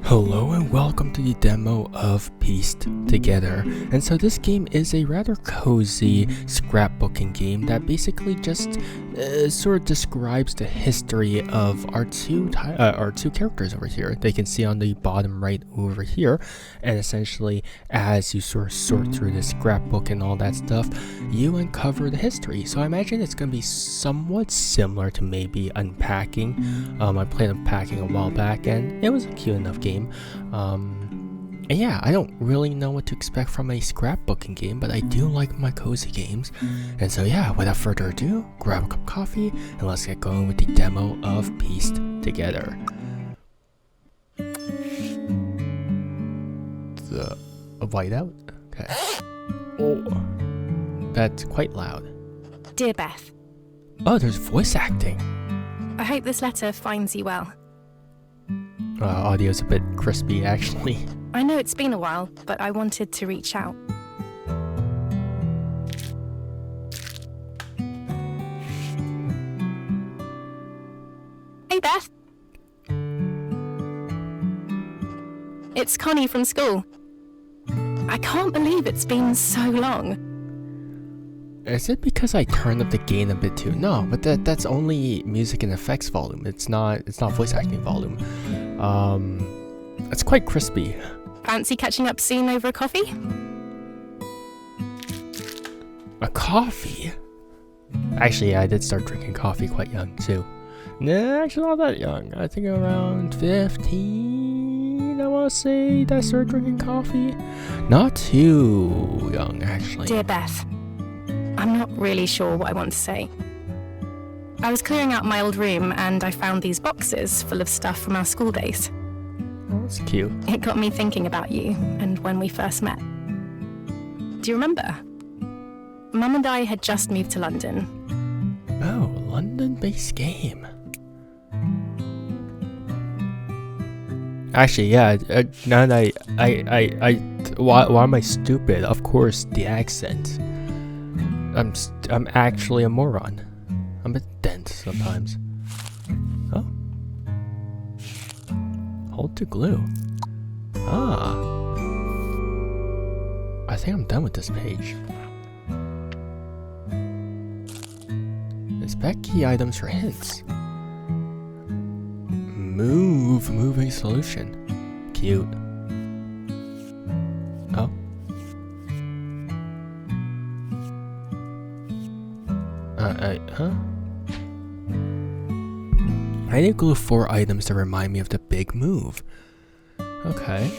Hello and welcome to the demo of Pieced Together. And so this game is a rather cozy scrapbooking game that basically just sort of describes the history of our two characters over here. They can see on the bottom right over here, and essentially as you sort of sort through the scrapbook and all that stuff, you uncover the history. So I imagine it's going to be somewhat similar to maybe Unpacking. I played Unpacking a while back and it was a cute enough game. And yeah, I don't really know what to expect from a scrapbooking game, but I do like my cozy games. And so yeah, without further ado, grab a cup of coffee and let's get going with the demo of Pieced Together. The whiteout? Okay. Oh, that's quite loud. Dear Beth, Oh, there's voice acting. I hope this letter finds you well. Audio's a bit crispy, actually. I know it's been a while, but I wanted to reach out. Hey Beth! It's Connie from school. I can't believe it's been so long. Is it because I turned up the gain a bit too? No, but that's only music and effects volume. It's not voice acting volume. It's quite crispy. Fancy catching up soon over a coffee? A coffee? Actually, yeah, I did start drinking coffee quite young too. Nah, actually not that young. I think around 15, I want to say that I started drinking coffee. Not too young, actually. Dear Beth, I'm not really sure what I want to say. I was clearing out my old room and I found these boxes full of stuff from our school days. Oh, that's cute. It got me thinking about you and when we first met. Do you remember? Mum and I had just moved to London. Oh, London-based game. Actually, yeah. Now that why am I stupid? Of course, the accent. I'm actually a moron. I'm a dent sometimes. Oh. Hold to glue. Ah. I think I'm done with this page. Inspect key items for hints. Moving solution. Cute. Oh. Huh? I need to glue 4 items to remind me of the big move. Okay.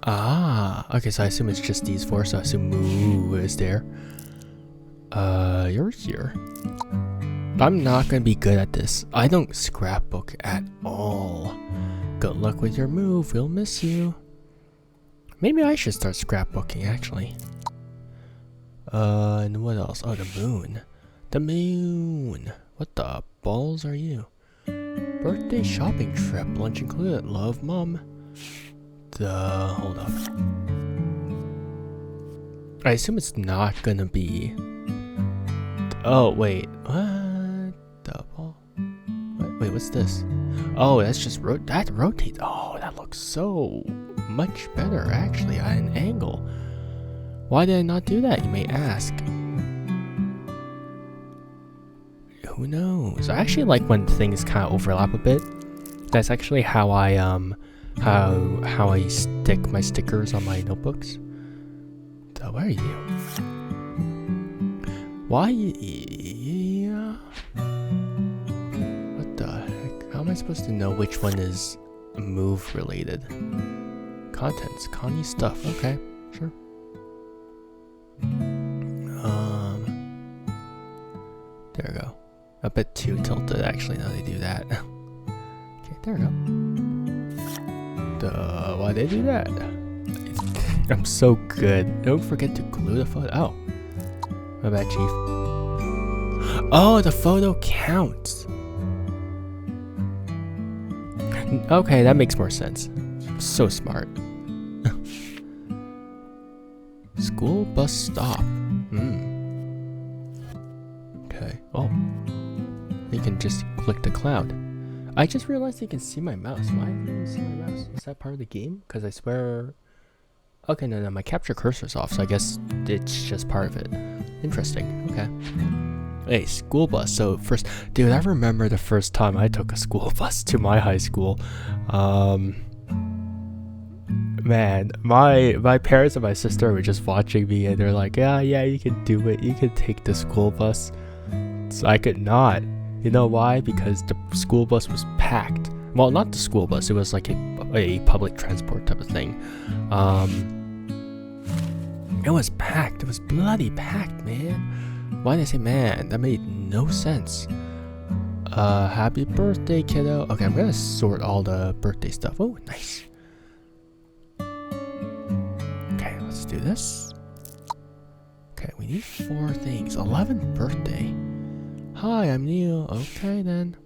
Okay, so I assume it's just these 4, so I assume Moo is there. You're here. I'm not gonna be good at this. I don't scrapbook at all. Good luck with your move, we'll miss you. Maybe I should start scrapbooking, actually. And what else? Oh, the moon. The moon. What the balls are you? Birthday shopping trip, lunch included. Love, Mom. Hold up. I assume it's not gonna be. Oh wait, what the ball? Wait, what's this? Oh, that's just that rotates. Oh, that looks so much better actually at an angle. Why did I not do that, you may ask? Who knows? I actually like when things kind of overlap a bit. That's actually how I how I stick my stickers on my notebooks. So where are you? Why? Yeah. What the heck? How am I supposed to know which one is move related? Contents, Connie stuff. Okay, sure. There we go. A bit too tilted, actually, now they do that. Okay, there we go. Why'd they do that? I'm so good. Don't forget to glue the photo. Oh. My bad, Chief. Oh, the photo counts. Okay, that makes more sense. So smart. School bus stop. Okay. Oh. You can just click the cloud. I just realized you can see my mouse. Why do you see my mouse? Is that part of the game? Because I swear... Okay, no, my capture cursor's off, so I guess it's just part of it. Interesting, okay. Hey, school bus. So first, dude, I remember the first time I took a school bus to my high school. Man, my parents and my sister were just watching me, and they're like, yeah, you can do it. You can take the school bus. So I could not. You know why? Because the school bus was packed. Well, not the school bus. It was like a public transport type of thing. It was packed. It was bloody packed, man. Why did I say man? That made no sense. Happy birthday, kiddo. Okay, I'm gonna sort all the birthday stuff. Oh, nice. Okay, let's do this. Okay, we need 4 things. 11th birthday. Hi, I'm Neil. Okay, then.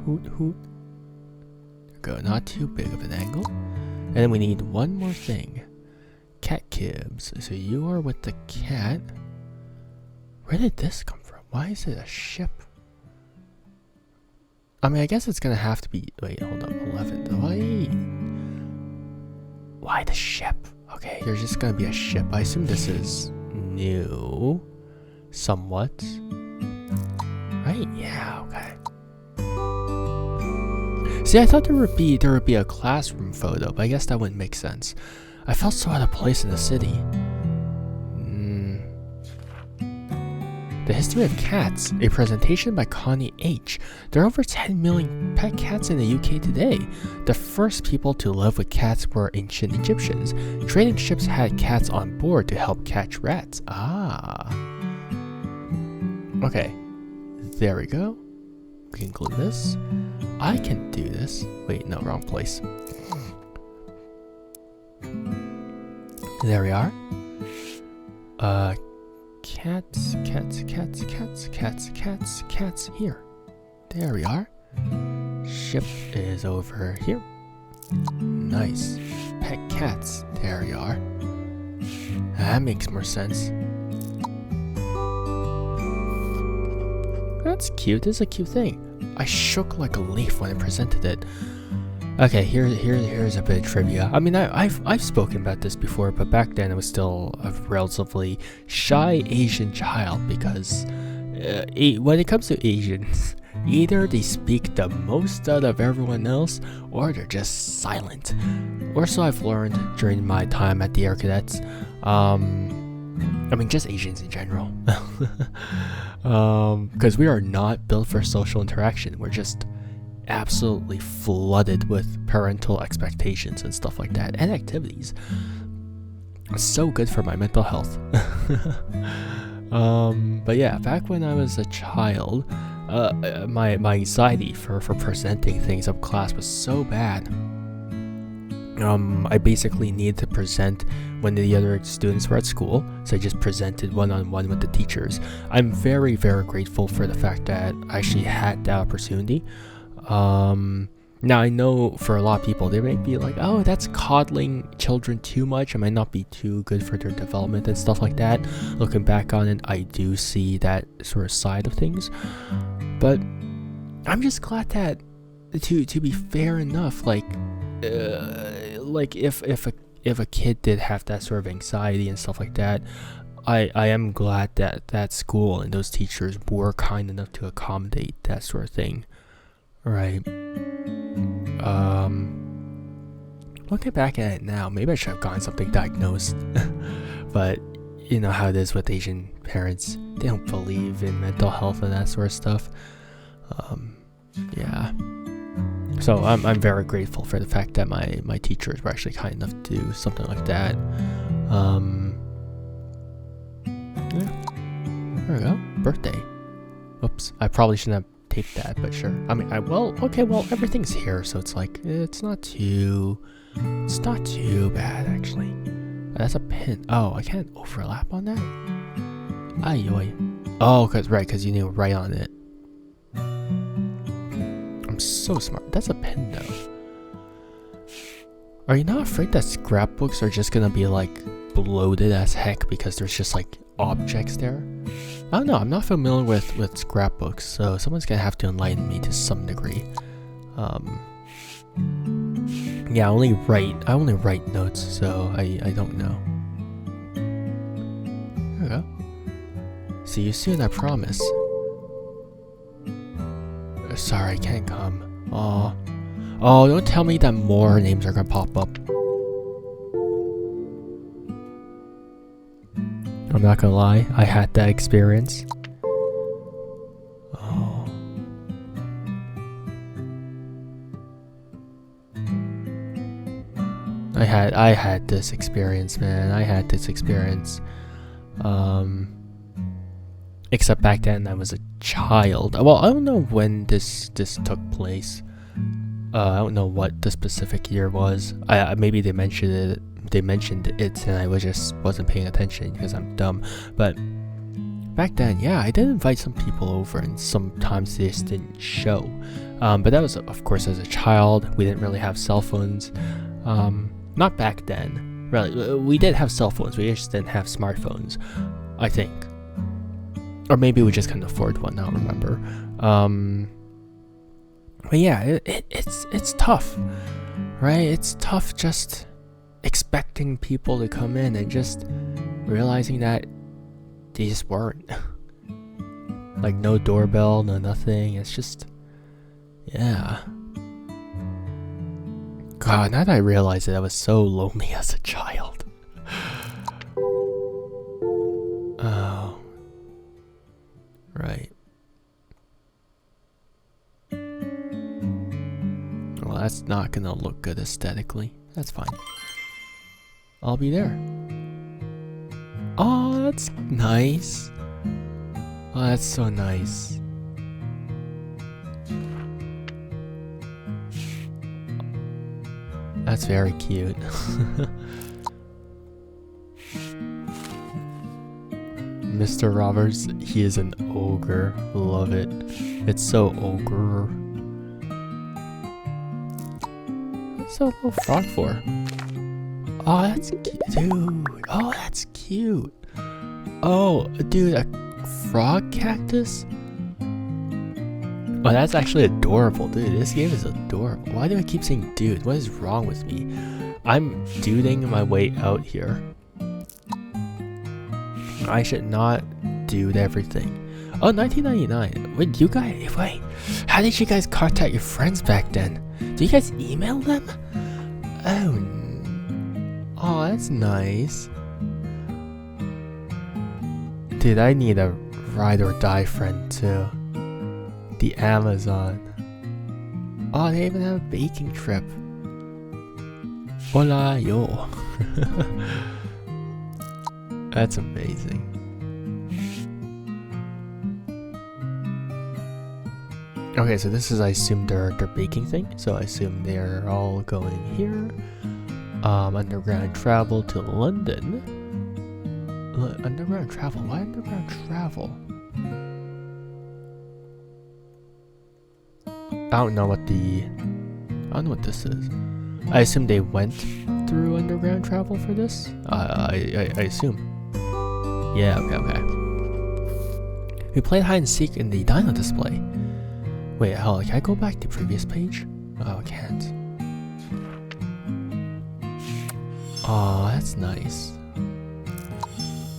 Hoot, hoot. Go, not too big of an angle. And then we need one more thing. Cat Kibs. So you are with the cat. Where did this come from? Why is it a ship? I mean, I guess it's gonna have to be... Wait, hold up. 11. Why the ship? Okay, there's just gonna be a ship. I assume this is new. Somewhat. Right? Yeah, okay. See, I thought there would be a classroom photo, but I guess that wouldn't make sense. I felt so out of place in the city. The History of Cats, a presentation by Connie H. There are over 10 million pet cats in the UK today. The first people to live with cats were ancient Egyptians. Trading ships had cats on board to help catch rats. Ah. Okay. There we go. We can glue this. I can do this. Wait, no, wrong place. There we are. Cats. Here. There we are. Ship is over here. Nice. Pet cats. There we are. That makes more sense. That's cute. This is a cute thing. I shook like a leaf when I presented it. Okay, here's a bit of trivia. I mean, I've spoken about this before, but back then I was still a relatively shy Asian child because when it comes to Asians, either they speak the most out of everyone else, or they're just silent. Or so I've learned during my time at the Air Cadets. I mean, just Asians in general. Because we are not built for social interaction. We're just absolutely flooded with parental expectations and stuff like that, and activities. It's so good for my mental health. But yeah, back when I was a child, my anxiety for presenting things up class was so bad. I basically needed to present when the other students were at school, so I just presented one-on-one with the teachers. I'm very, very grateful for the fact that I actually had that opportunity. Now I know for a lot of people, they might be like, oh, that's coddling children too much. It might not be too good for their development and stuff like that. Looking back on it, I do see that sort of side of things. But I'm just glad that, to be fair enough, like if a kid did have that sort of anxiety and stuff like that, I am glad that that school and those teachers were kind enough to accommodate that sort of thing. Right. Looking back at it now, maybe I should have gotten something diagnosed. But you know how it is with Asian parents. They don't believe in mental health and that sort of stuff. Yeah. So I'm very grateful for the fact that my teachers were actually kind enough to do something like that. Yeah. There we go. Birthday. Oops. I probably shouldn't have taped that, but sure. I mean, well, everything's here, so it's like, it's not too bad, actually. That's a pin. Oh, I can't overlap on that? Ay-yoy. Oh, because you knew right on it. I'm so smart. That's a pin, though. Are you not afraid that scrapbooks are just gonna be, like, bloated as heck because there's just, like, objects there? I don't know, I'm not familiar with scrapbooks, so someone's gonna have to enlighten me to some degree. Yeah, I only write notes, so I don't know. There we go. See you soon, I promise. Sorry, I can't come. Aw. Oh, don't tell me that more names are gonna pop up. I'm not gonna lie, I had that experience. Oh. I had this experience, man. I had this experience. Except back then I was a child. Well, I don't know when this took place. I don't know what the specific year was. Maybe they mentioned it. They mentioned it, and I wasn't paying attention because I'm dumb. But back then, yeah, I did invite some people over, and sometimes they just didn't show. But that was, of course, as a child. We didn't really have cell phones. Not back then. Really, we did have cell phones. We just didn't have smartphones, I think. Or maybe we just couldn't afford one. I don't remember. But yeah, it's tough, right? It's tough just expecting people to come in and just realizing that they just weren't. Like no doorbell, no nothing. It's just, yeah. God, now that I realize it, I was so lonely as a child. Oh. Right. Well, that's not gonna look good aesthetically. That's fine. I'll be there. Oh, that's nice. Oh, that's so nice. That's very cute. Mr. Roberts, he is an ogre. Love it. It's so ogre. What's that little frog for? Oh, that's cute, dude. Oh, that's cute. Oh, dude, a frog cactus? Oh, that's actually adorable, dude. This game is adorable. Why do I keep saying dude? What is wrong with me? I'm duding my way out here. I should not dude everything. Oh, 1999. Wait, wait. How did you guys contact your friends back then? Did you guys email them? Oh, that's nice. Dude, I need a ride or die friend too. The Amazon. Oh, they even have a baking trip. Hola, yo. That's amazing. Okay, so this is, I assume, their baking thing. So I assume they're all going here. Underground travel to London. Underground travel? Why underground travel? I don't know what this is. I assume they went through underground travel for this. I assume. Yeah, okay. We played hide and seek in the dino display. Wait, hell, can I go back to previous page? Oh, I can't. Oh, that's nice.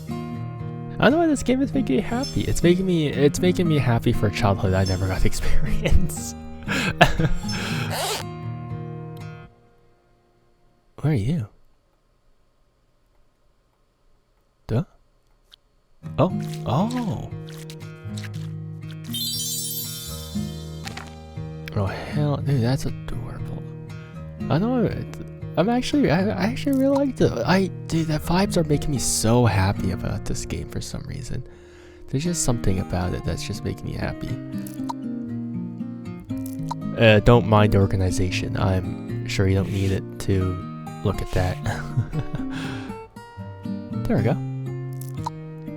I don't know why this game is making me happy. It's making me happy for a childhood I never got to experience. Where are you? Duh? Oh. Oh hell, dude, that's adorable. I know. I actually really liked it. Dude, the vibes are making me so happy about this game for some reason. There's just something about it that's just making me happy. Don't mind the organization. I'm sure you don't need it to look at that. There we go.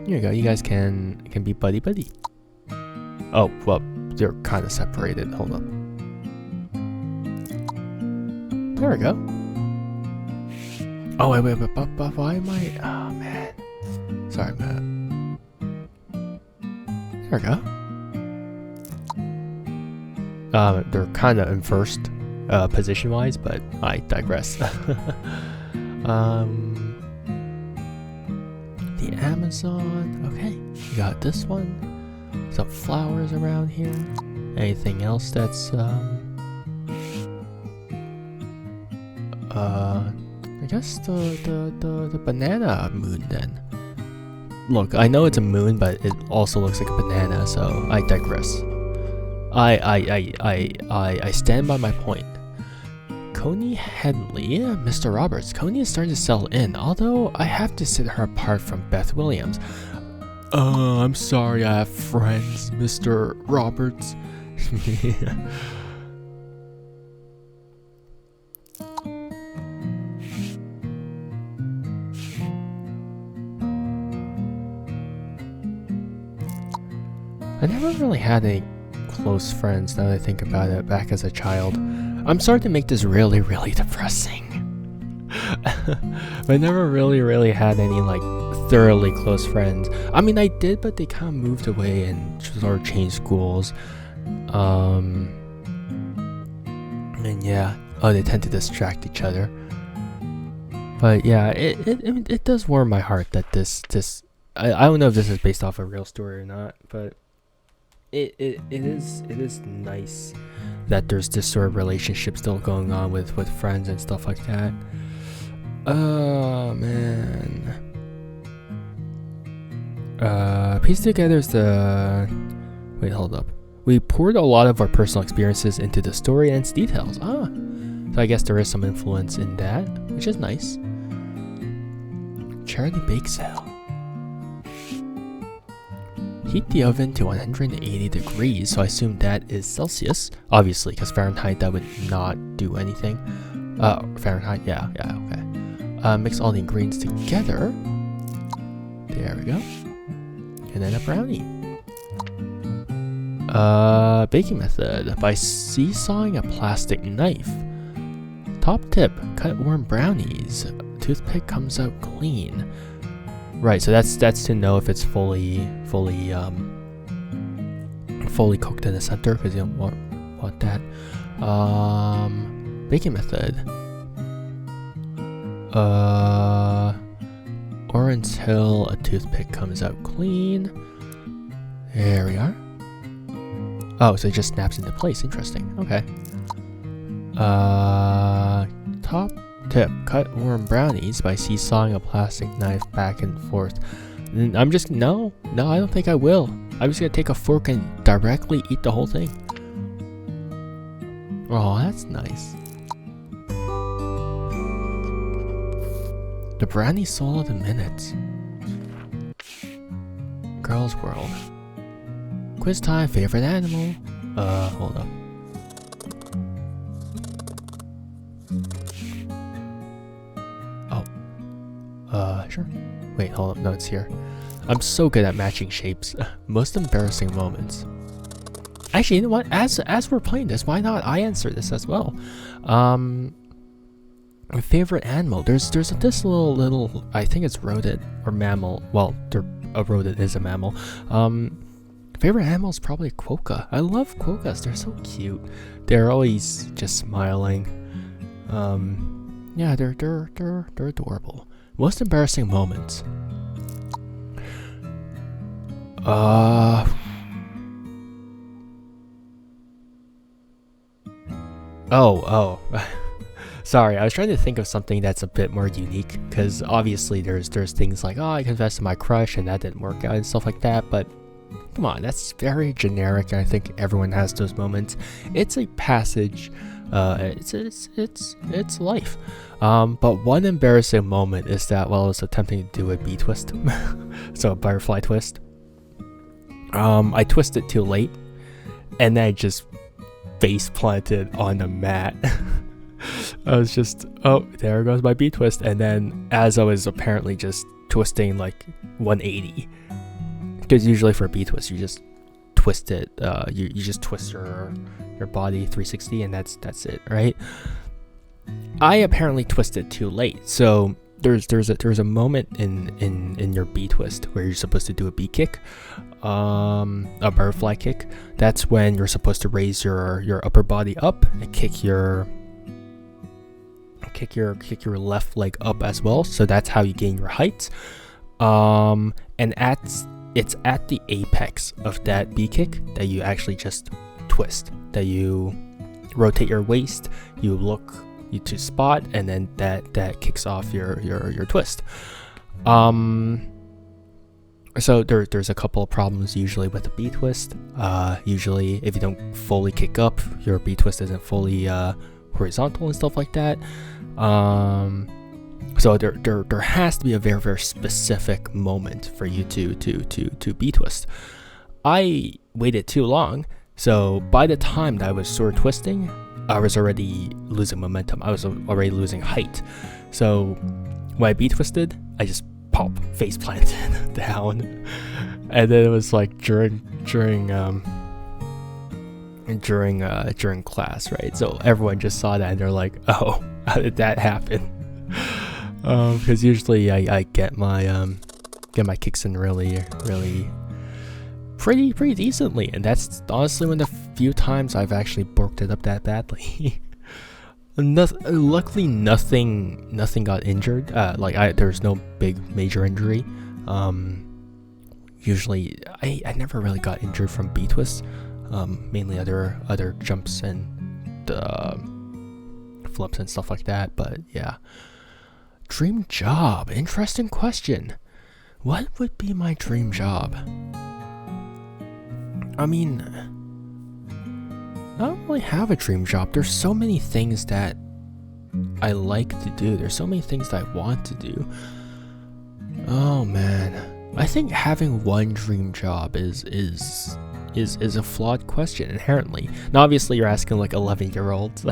Here you go. You guys can be buddy. Oh, well, they're kind of separated. Hold up. There we go. Oh, wait, why am I... Oh, man. Sorry, man. There we go. They're kind of inversed position-wise, but I digress. The Amazon. Okay, we got this one. Some flowers around here. Anything else that's I guess the banana moon then. Look, I know it's a moon, but it also looks like a banana, so I digress. I stand by my point. Coney Henley, Mr. Roberts. Coney is starting to settle in, although I have to sit her apart from Beth Williams. I'm sorry, I have friends, Mr. Roberts. I never really had any close friends, now that I think about it, back as a child. I'm sorry to make this really, really depressing. But I never really had any, like, thoroughly close friends. I mean, I did, but they kind of moved away and sort of changed schools. And yeah, they tend to distract each other. But yeah, it does warm my heart that this I don't know if this is based off a real story or not, but it is nice that there's this sort of relationship still going on with friends and stuff like that. Oh man. Piece together is the... Wait, hold up. We poured a lot of our personal experiences into the story and its details. So I guess there is some influence in that, which is nice. Charity bake sale. Heat the oven to 180 degrees, so I assume that is Celsius. Obviously, because Fahrenheit, that would not do anything. Fahrenheit, yeah, okay. Mix all the ingredients together. There we go. And then a brownie. Baking method. By seesawing a plastic knife. Top tip, cut warm brownies. Toothpick comes out clean. Right, so that's to know if it's fully cooked in the center, because you don't want that. Baking method. Or until a toothpick comes out clean. There we are. Oh, so it just snaps into place. Interesting. Okay. Top tip: cut warm brownies by seesawing a plastic knife back and forth. I'm just no, I don't think I will. I'm just gonna take a fork and directly eat the whole thing. Oh, that's nice. The brownie soul of the minute. Girls World. Quiz time. Favorite animal? Hold up. Sure. Wait, hold up. No, it's here. I'm so good at matching shapes. Most embarrassing moments. Actually, you know what? As we're playing this, why not I answer this as well? My favorite animal. There's this little I think it's rodent or mammal. Well, a rodent is a mammal. Favorite animal is probably quokka. I love quokkas. They're so cute. They're always just smiling. Yeah, they're adorable. Most embarrassing moments. Oh. Sorry, I was trying to think of something that's a bit more unique, because obviously there's things like, I confessed to my crush and that didn't work out and stuff like that, but come on, that's very generic. I think everyone has those moments. It's a passage. It's life. But one embarrassing moment is that while I was attempting to do a bee twist, so a butterfly twist, I twisted too late, and then I just face planted on the mat. I was just, oh, there goes my bee twist, and then as I was apparently just twisting like 180, because usually for a bee twist you just twist it, you just twist your body 360 and that's it, right? I apparently twisted too late, so there's a moment in your bee twist where you're supposed to do a bee kick, a butterfly kick. That's when you're supposed to raise your upper body up and kick your left leg up as well. So that's how you gain your height. And it's at the apex of that B kick that you actually just twist, that you rotate your waist, you look to spot, and then that kicks off your twist. So there's a couple of problems usually with the B twist. Usually if you don't fully kick up, your B twist isn't fully horizontal and stuff like that. So there has to be a very, very specific moment for you to B twist. I waited too long, so by the time that I was sort of twisting, I was already losing momentum. I was already losing height. So when I B twisted, I just face planted down, and then it was like during class, right? So everyone just saw that and they're like, "Oh, how did that happen?" Because usually I get my kicks in really pretty decently, and that's honestly one of the few times I've actually borked it up that badly. Luckily nothing got injured. There's no big major injury. Usually I never really got injured from B twists. Mainly other jumps and flips and stuff like that. But yeah, dream job. Interesting question. What would be my dream job? I mean, I don't really have a dream job. There's so many things that I like to do. There's so many things that I want to do. Oh man, I think having one dream job is a flawed question inherently. Now obviously you're asking like 11-year-olds.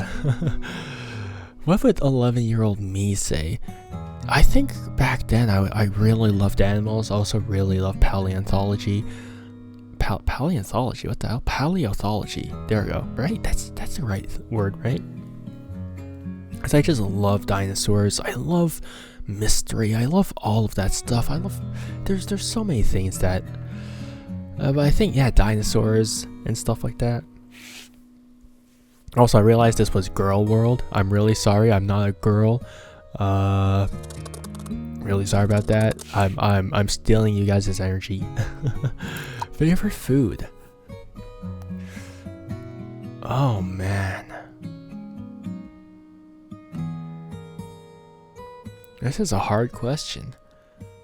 What would 11-year-old me say? I think back then I really loved animals. Also really loved paleontology. Paleontology, what the hell? Paleontology. There we go. Right? That's the right word, right? Because I just love dinosaurs. I love mystery. I love all of that stuff. There's so many things that but I think dinosaurs and stuff like that. Also, I realized this was girl world. I'm really sorry. I'm not a girl. Really sorry about that. I'm stealing you guys' energy. Favorite food? Oh man, this is a hard question.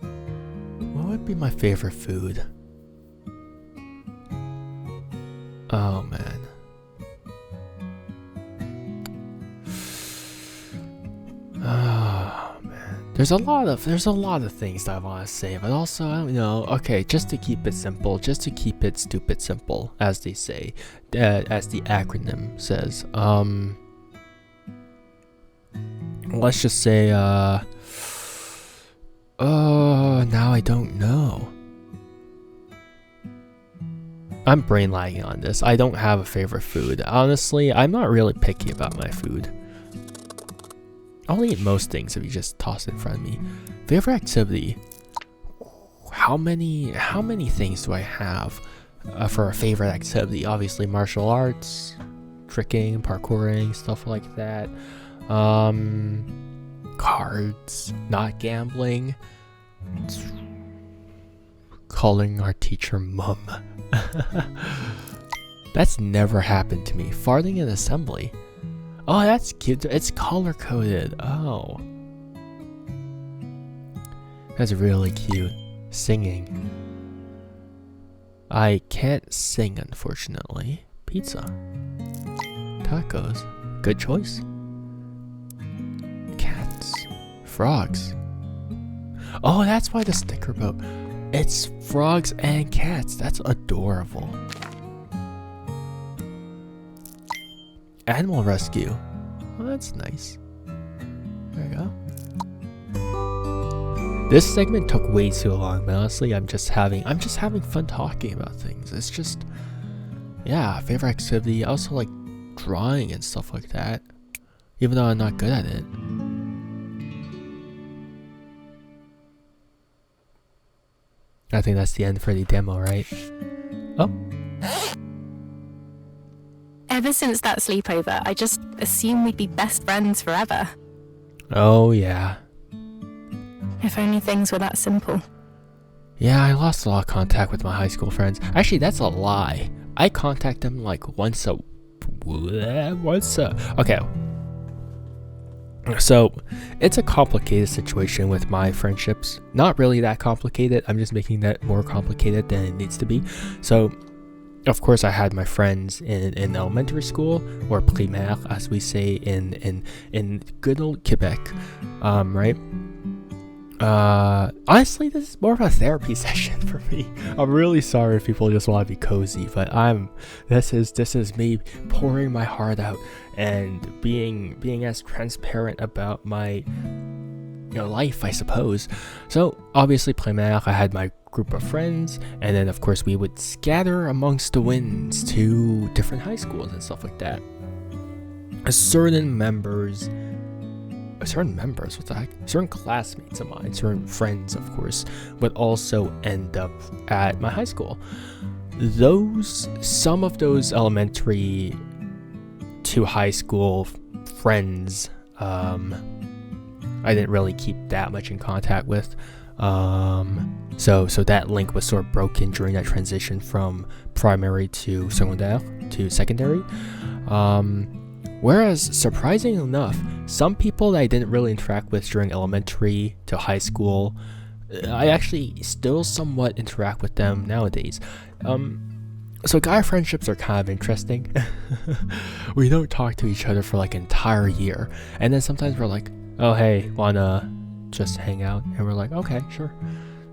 What would be my favorite food? Oh man. Oh man. There's a lot of things that I want to say, but also I don't know. Okay, just to keep it simple, just to keep it stupid simple, as they say, as the acronym says. Let's just say now I don't know. I'm brain lagging on this. I don't have a favorite food. Honestly, I'm not really picky about my food. I'll eat most things if you just toss it in front of me. Favorite activity? How many things do I have for a favorite activity? Obviously martial arts, tricking, parkouring, stuff like that. Cards, not gambling, calling our teacher mum. That's never happened to me. Farting in assembly. Oh, that's cute. It's color coded. Oh, that's really cute. Singing. I can't sing, unfortunately. Pizza. Tacos. Good choice. Cats. Frogs. Oh, that's why the sticker book. It's frogs and cats. That's adorable. Animal rescue. Well, that's nice. There you go. This segment took way too long, but honestly, I'm just having fun talking about things. It's just, yeah, favorite activity. I also like drawing and stuff like that, even though I'm not good at it. I think that's the end for the demo, right? Oh. Ever since that sleepover, I just assumed we'd be best friends forever. Oh, yeah. If only things were that simple. Yeah, I lost a lot of contact with my high school friends. Actually, that's a lie. I contact them like once a... Okay. So, it's a complicated situation with my friendships. Not really that complicated. I'm just making that more complicated than it needs to be. So, of course, I had my friends in elementary school, or primaire, as we say in good old Quebec, right? Honestly, this is more of a therapy session for me. I'm really sorry if people just want to be cozy, but this is me pouring my heart out and being as transparent about my life, I suppose. So obviously primaire, I had my group of friends, and then of course we would scatter amongst the winds to different high schools and stuff like that. Certain classmates of mine, certain friends, of course, would also end up at my high school. Some of those elementary to high school friends, I didn't really keep that much in contact with. So that link was sort of broken during that transition from primary to secondary. Whereas, surprisingly enough, some people that I didn't really interact with during elementary to high school, I actually still somewhat interact with them nowadays. So guy friendships are kind of interesting. We don't talk to each other for like an entire year, and then sometimes we're like, oh hey, wanna just hang out? And we're like, okay, sure.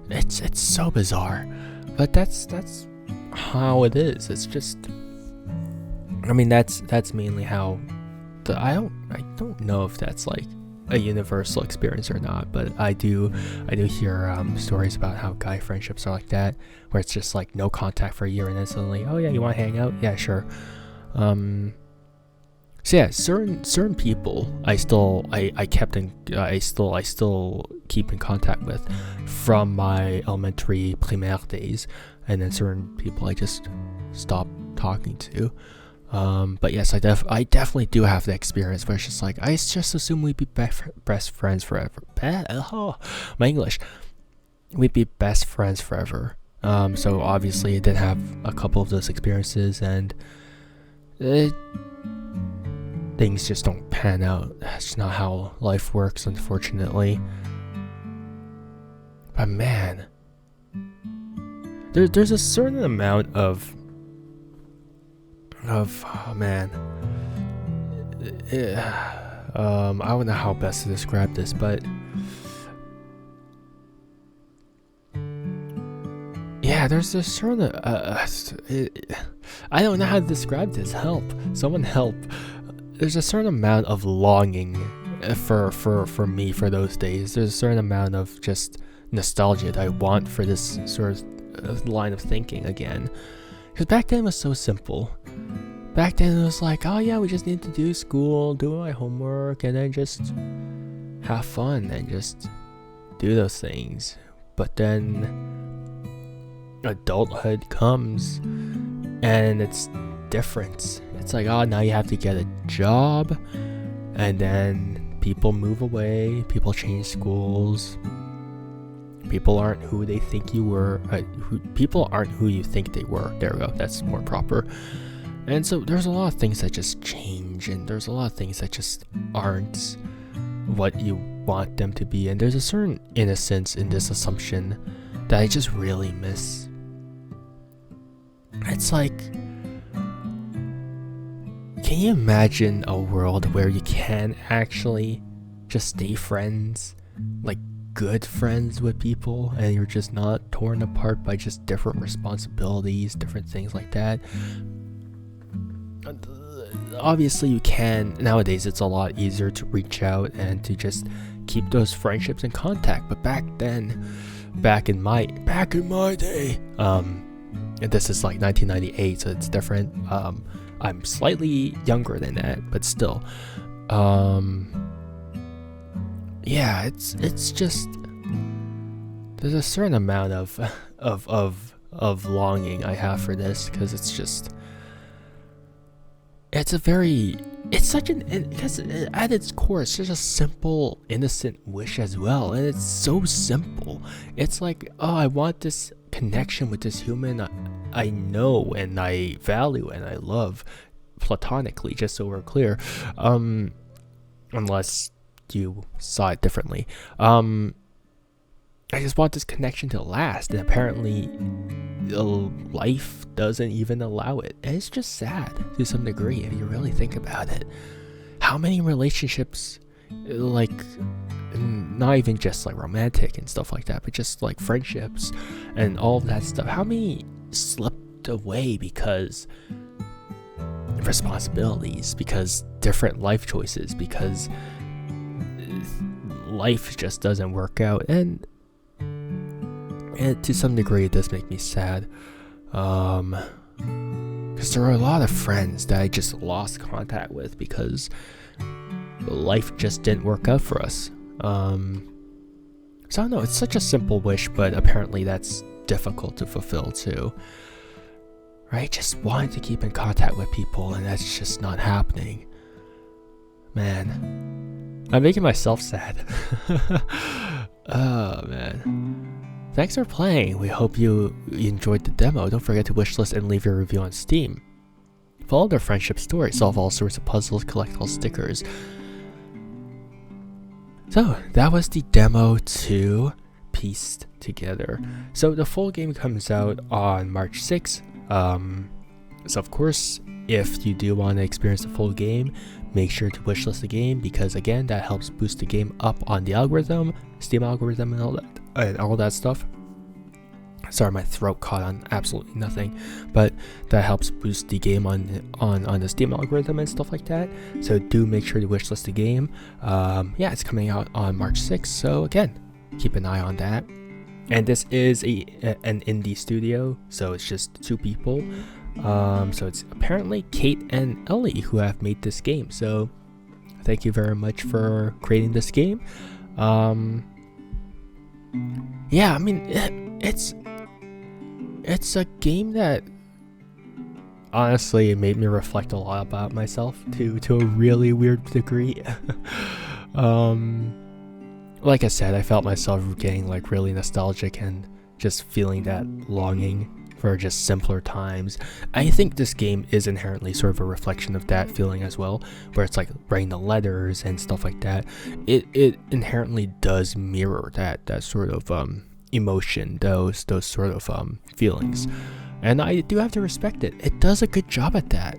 It's so bizarre, but that's how it is. It's just, I mean, that's mainly how I don't know if that's like a universal experience or not, but I do hear stories about how guy friendships are like that, where it's just like no contact for a year and then suddenly, oh yeah, you want to hang out? Yeah, sure. So yeah, certain people I still keep in contact with from my elementary primaire days, and then certain people I just stopped talking to. But yes, I definitely do have the experience where it's just like, I just assume we'd be best friends forever. My English. We'd be best friends forever. So obviously I did have a couple of those experiences, and things just don't pan out. That's not how life works, unfortunately. But man, there's a certain amount of oh man, I don't know how best to describe this, but yeah, there's a certain I don't know how to describe this. Help, someone help. There's a certain amount of longing for me for those days. There's a certain amount of just nostalgia that I want for this sort of line of thinking again. Because back then it was so simple. Back then it was like, oh yeah, we just need to do school, do my homework, and then just have fun and just do those things. But then adulthood comes and it's different. It's like, oh, now you have to get a job, and then people move away, people change schools, people aren't who they think you were, people aren't who you think they were. There we go, that's more proper. And so there's a lot of things that just change, and there's a lot of things that just aren't what you want them to be, and there's a certain innocence in this assumption that I just really miss. It's like, can you imagine a world where you can actually just stay friends, like good friends with people, and you're just not torn apart by just different responsibilities, different things like that? Obviously you can. Nowadays it's a lot easier to reach out and to just keep those friendships in contact, but back in my day, and this is like 1998, so it's different. I'm slightly younger than that, but still, yeah, it's just there's a certain amount of longing I have for this, because it's just, it's such an, because at its core it's just a simple, innocent wish as well, and it's so simple. It's like, oh, I want this connection with this human I know and I value and I love platonically, just so we're clear, unless you saw it differently. I just want this connection to last, and apparently life doesn't even allow it. And it's just sad to some degree if you really think about it. How many relationships, like, not even just like romantic and stuff like that, but just like friendships and all of that stuff, how many slipped away because responsibilities, because different life choices, because life just doesn't work out? And to some degree it does make me sad, because there are a lot of friends that I just lost contact with because life just didn't work out for us. So I don't know, it's such a simple wish, but apparently that's difficult to fulfill too, right? Just wanting to keep in contact with people, and that's just not happening. Man, I'm making myself sad. Oh man. Thanks for playing. We hope you enjoyed the demo. Don't forget to wishlist and leave your review on Steam. Follow their friendship story, solve all sorts of puzzles, collect all stickers. So that was the demo to Pieced Together. So the full game comes out on March 6th. So of course, if you do want to experience the full game, make sure to wishlist the game, because again, that helps boost the game up on the algorithm, Steam algorithm, and all that stuff. Sorry, my throat caught on absolutely nothing, but that helps boost the game on the Steam algorithm and stuff like that. So do make sure to wishlist the game. Yeah, it's coming out on March 6th, so again, keep an eye on that. And this is an indie studio, so it's just 2 people. So it's apparently Kate and Ellie who have made this game. So thank you very much for creating this game. Yeah, I mean, it's a game that honestly made me reflect a lot about myself to a really weird degree. Like I said, I felt myself getting like really nostalgic and just feeling that longing for just simpler times. I think this game is inherently sort of a reflection of that feeling as well, where it's like writing the letters and stuff like that. It inherently does mirror that sort of emotion, those sort of feelings, and I do have to respect it. It does a good job at that.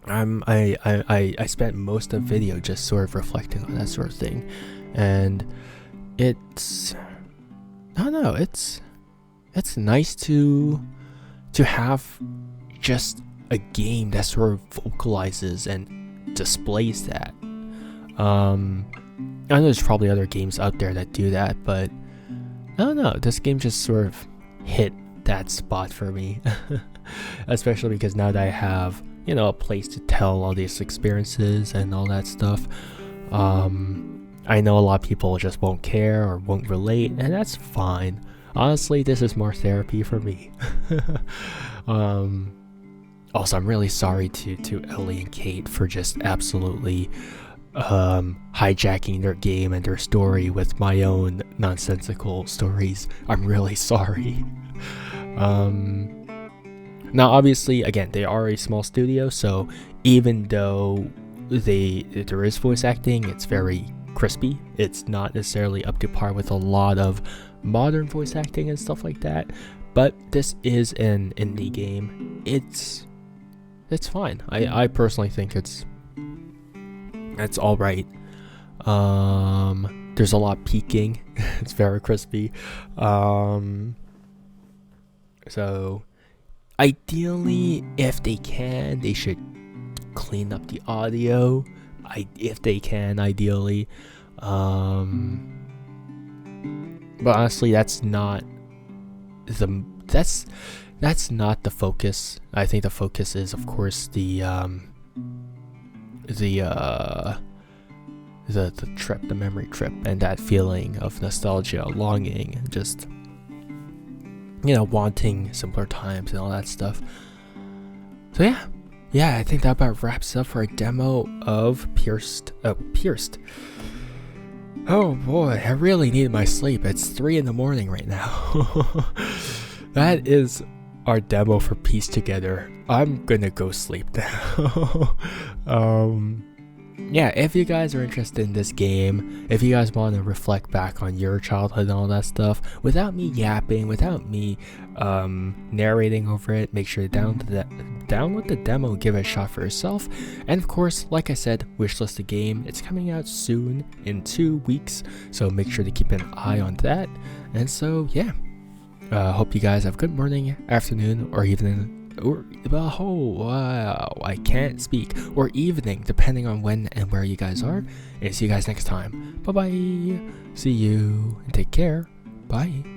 I spent most of the video just sort of reflecting on that sort of thing, and it's, I don't know, it's nice to have just a game that sort of vocalizes and displays that. I know there's probably other games out there that do that, but I don't know, this game just sort of hit that spot for me. Especially because now that I have, a place to tell all these experiences and all that stuff. I know a lot of people just won't care or won't relate, and that's fine. Honestly, this is more therapy for me. Also, I'm really sorry to Ellie and Kate for just absolutely hijacking their game and their story with my own nonsensical stories. I'm really sorry. Now obviously, again, they are a small studio, so even though there is voice acting, it's very crispy. It's not necessarily up to par with a lot of modern voice acting and stuff like that, but this is an indie game. It's fine. I personally think it's all right. There's a lot of peaking. It's very crispy. So ideally, if they can, they should clean up the audio. If they can, ideally. But honestly, that's not the focus. I think the focus is, of course, the the trip, the memory trip, and that feeling of nostalgia, longing, and just wanting simpler times and all that stuff. So yeah, I think that about wraps up for a demo of Pierced. Oh boy, I really need my sleep. It's 3 in the morning right now. That is our demo for Piece Together. I'm gonna go sleep now. Yeah, if you guys are interested in this game, if you guys want to reflect back on your childhood and all that stuff, without me yapping, without me narrating over it, make sure to download the demo, give it a shot for yourself. And of course, like I said, wishlist the game. It's coming out soon, in 2 weeks, so make sure to keep an eye on that. And so yeah, hope you guys have a good morning, afternoon, or evening, or I can't speak, or evening, depending on when and where you guys are. And see you guys next time. Bye bye. See you and take care. Bye.